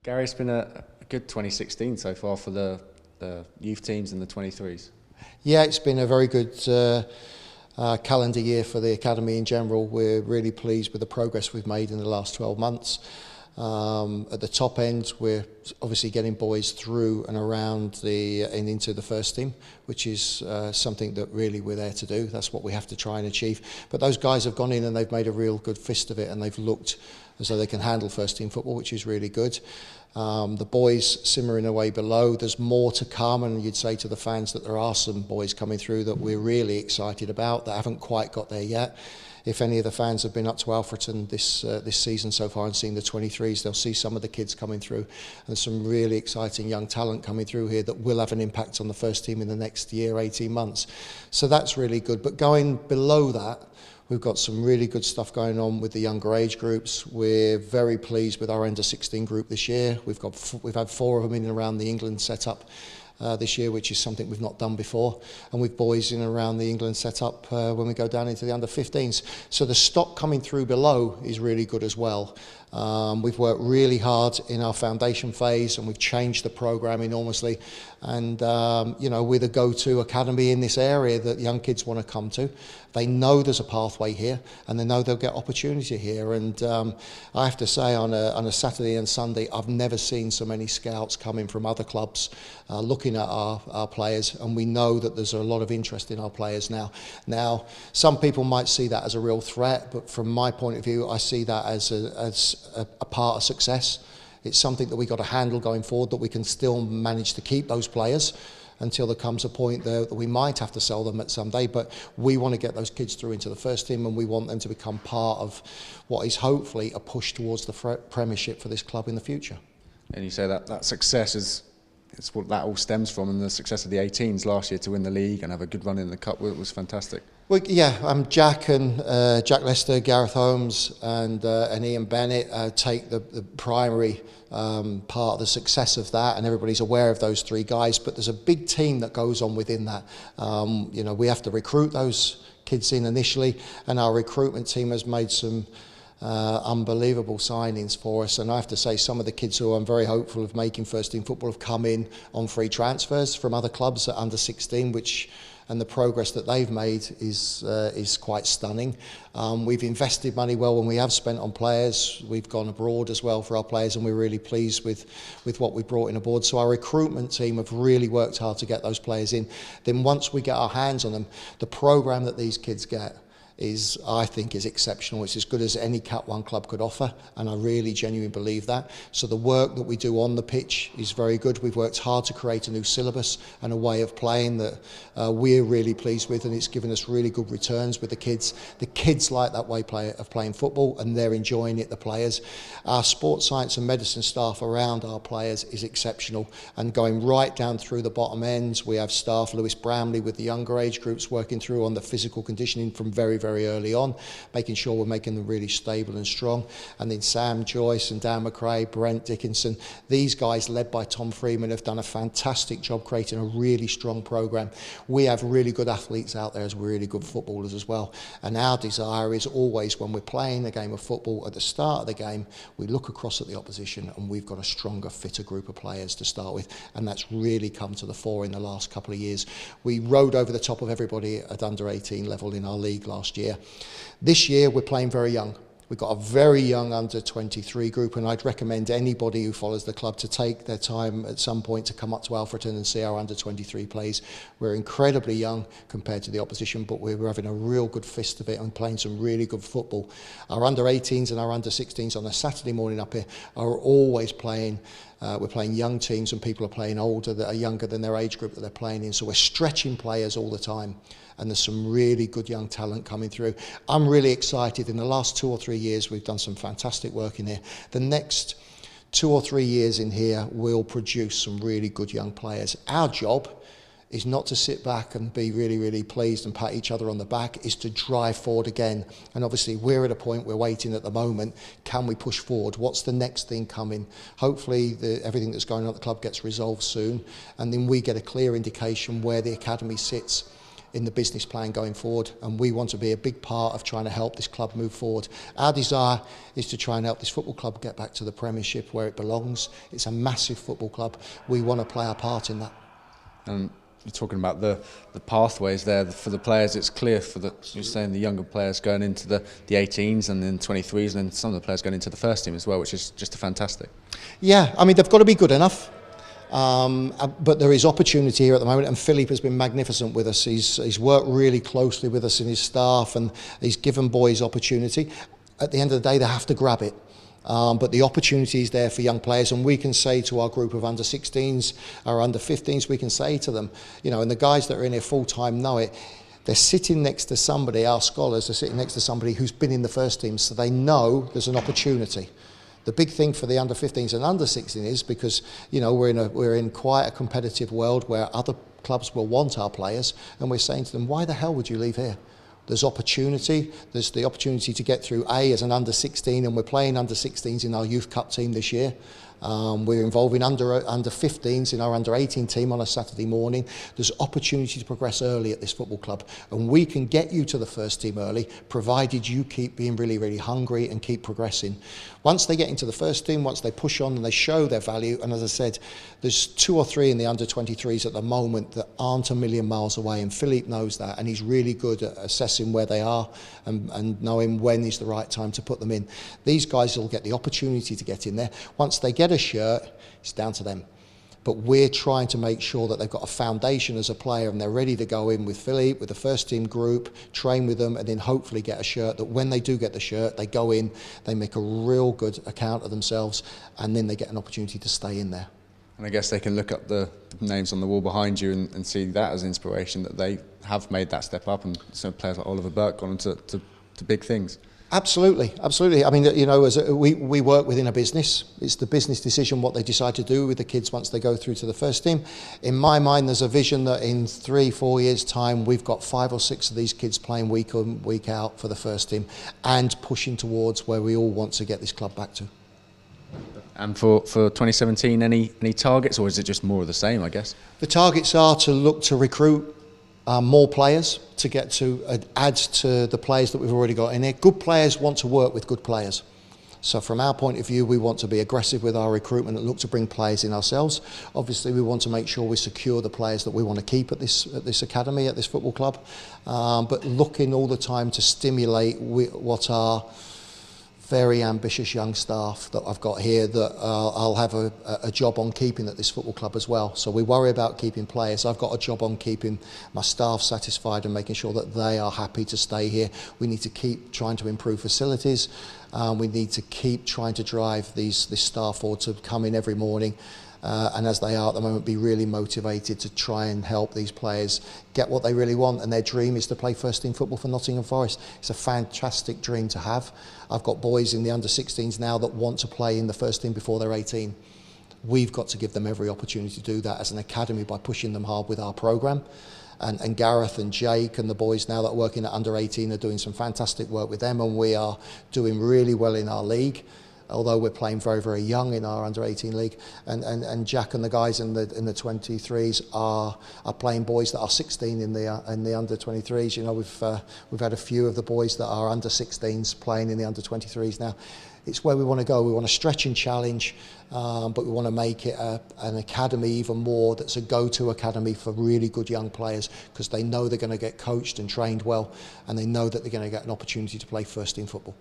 Gary, it's been a good 2016 so far for the youth teams and the 23s. Yeah, it's been a very good calendar year for the academy in general. We're really pleased with the progress we've made in the last 12 months. At the top end, we're obviously getting boys through and around and into the first team, which is something that really we're there to do. That's what we have to try and achieve. But those guys have gone in and they've made a real good fist of it, and they've looked as though they can handle first team football, which is really good. The boys simmering away below, there's more to come, and you'd say to the fans that there are some boys coming through that we're really excited about that haven't quite got there yet. If any of the fans have been up to Alfreton this season so far and seen the 23s, they'll see some of the kids coming through and some really exciting young talent coming through here that will have an impact on the first team in the next year, 18 months. So that's really good. But going below that, we've got some really good stuff going on with the younger age groups. We're very pleased with our under 16 group this year. We've had 4 of them in and around the England setup this year, which is something we've not done before, and with boys in and around the England setup when we go down into the under 15s. So the stock coming through below is really good as well. We've worked really hard in our foundation phase, and we've changed the programme enormously, and we're the go-to academy in this area that young kids want to come to. They know there's a pathway here, and they know they'll get opportunity here. And I have to say, on a Saturday and Sunday, I've never seen so many scouts coming from other clubs looking at our players, and we know that there's a lot of interest in our players now. Now, some people might see that as a real threat, but from my point of view, I see that as a part of success. It's something that we've got to handle going forward, that we can still manage to keep those players until there comes a point that we might have to sell them at some day. But we want to get those kids through into the first team, and we want them to become part of what is hopefully a push towards the Premiership for this club in the future. And you say that success it's what that all stems from, and the success of the 18s last year to win the league and have a good run in the cup was fantastic. Well, yeah, Jack Lester, Gareth Holmes and Ian Bennett take the primary part of the success of that, and everybody's aware of those 3 guys, but there's a big team that goes on within that. We have to recruit those kids in initially, and our recruitment team has made some unbelievable signings for us, and I have to say some of the kids who I'm very hopeful of making first team football have come in on free transfers from other clubs at under 16, and the progress that they've made is quite stunning. We've invested money well when we have spent on players. We've gone abroad as well for our players, and we're really pleased with what we brought in aboard. So our recruitment team have really worked hard to get those players in. Then once we get our hands on them, the programme that these kids get I think is exceptional. It's as good as any Cat 1 club could offer, and I really genuinely believe that. So the work that we do on the pitch is very good. We've worked hard to create a new syllabus and a way of playing that we're really pleased with, and it's given us really good returns with the kids. The kids like that way of playing football, and they're enjoying it, the players. Our sports science and medicine staff around our players is exceptional, and going right down through the bottom ends, we have staff, Lewis Bramley with the younger age groups working through on the physical conditioning from very early on, making sure we're making them really stable and strong. And then Sam Joyce and Dan McRae, Brent Dickinson, these guys led by Tom Freeman have done a fantastic job creating a really strong programme. We have really good athletes out there as really good footballers as well, and our desire is always, when we're playing a game of football, at the start of the game we look across at the opposition and we've got a stronger, fitter group of players to start with, and that's really come to the fore in the last couple of years. We rode over the top of everybody at under 18 level in our league last year. This year we're playing very young. We've got a very young under 23 group, and I'd recommend anybody who follows the club to take their time at some point to come up to Alfreton and see our under 23 plays. We're incredibly young compared to the opposition, but we're having a real good fist of it and playing some really good football. Our under 18s and our under 16s on a Saturday morning up here are always playing. We're playing young teams, and people are playing older that are younger than their age group that they're playing in. So we're stretching players all the time, and there's some really good young talent coming through. I'm really excited. In the last 2 or 3 years, we've done some fantastic work in here. The next 2 or 3 years in here will produce some really good young players. Our job is not to sit back and be really pleased and pat each other on the back, is to drive forward again. And obviously we're at a point, we're waiting at the moment, can we push forward? What's the next thing coming? Hopefully everything that's going on at the club gets resolved soon, and then we get a clear indication where the academy sits in the business plan going forward, and we want to be a big part of trying to help this club move forward. Our desire is to try and help this football club get back to the Premiership where it belongs. It's a massive football club. We want to play our part in that. And you're talking about the pathways there for the players. It's clear for you're saying the younger players going into the 18s and then 23s, and then some of the players going into the first team as well, which is just fantastic. Yeah, I mean, they've got to be good enough. But there is opportunity here at the moment, and Philippe has been magnificent with us. He's worked really closely with us and his staff, and he's given boys opportunity. At the end of the day, they have to grab it. But the opportunity is there for young players, and we can say to our group of under-16s, our under-15s, we can say to them, you know, and the guys that are in here full-time know it, they're sitting next to somebody, our scholars are sitting next to somebody who's been in the first team, so they know there's an opportunity. The big thing for the under-15s and under-16 is because, you know, we're in quite a competitive world where other clubs will want our players, and we're saying to them, why the hell would you leave here? There's opportunity. There's the opportunity to get through A as an under-16, and we're playing under-16s in our youth cup team this year. We're involving under-15s in our under-18 team on a Saturday morning. There's opportunity to progress early at this football club, and we can get you to the first team early, provided you keep being really, really hungry and keep progressing. Once they get into the first team, once they push on and they show their value, and as I said, there's 2 or 3 in the under-23s at the moment that aren't a million miles away, and Philippe knows that, and he's really good at assessing where they are and knowing when is the right time to put them in. These guys will get the opportunity to get in there. Once they get a shirt, it's down to them. But we're trying to make sure that they've got a foundation as a player and they're ready to go in with Philippe, with the first team group, train with them, and then hopefully get a shirt that when they do get the shirt, they go in, they make a real good account of themselves, and then they get an opportunity to stay in there. And I guess they can look up the names on the wall behind you and see that as inspiration, that they have made that step up, and some players like Oliver Burke gone on to big things. Absolutely, absolutely. I mean, you know, we work within a business. It's the business decision what they decide to do with the kids once they go through to the first team. In my mind, there's a vision that in 3-4 years' time, we've got 5 or 6 of these kids playing week in, week out for the first team and pushing towards where we all want to get this club back to. And for 2017, any targets, or is it just more of the same, I guess? The targets are to look to recruit more players, to get to add to the players that we've already got in here. Good players want to work with good players. So from our point of view, we want to be aggressive with our recruitment and look to bring players in ourselves. Obviously, we want to make sure we secure the players that we want to keep at this academy, at this football club. But looking all the time to stimulate what are very ambitious young staff that I've got here that I'll have a job on keeping at this football club as well. So we worry about keeping players. I've got a job on keeping my staff satisfied and making sure that they are happy to stay here. We need to keep trying to improve facilities. We need to keep trying to drive this staff forward to come in every morning. And as they are at the moment, be really motivated to try and help these players get what they really want, and their dream is to play first team football for Nottingham Forest. It's a fantastic dream to have. I've got boys in the under-16s now that want to play in the first team before they're 18. We've got to give them every opportunity to do that as an academy by pushing them hard with our programme. And Gareth and Jake and the boys now that are working at under-18 are doing some fantastic work with them, and we are doing really well in our league. Although we're playing very, very young in our under-18 league, and Jack and the guys in the 23s are playing boys that are 16 in the under-23s. You know, we've had a few of the boys that are under-16s playing in the under-23s now. It's where we want to go. We want to stretch and challenge, but we want to make it an academy even more that's a go-to academy for really good young players, because they know they're going to get coached and trained well, and they know that they're going to get an opportunity to play first team football.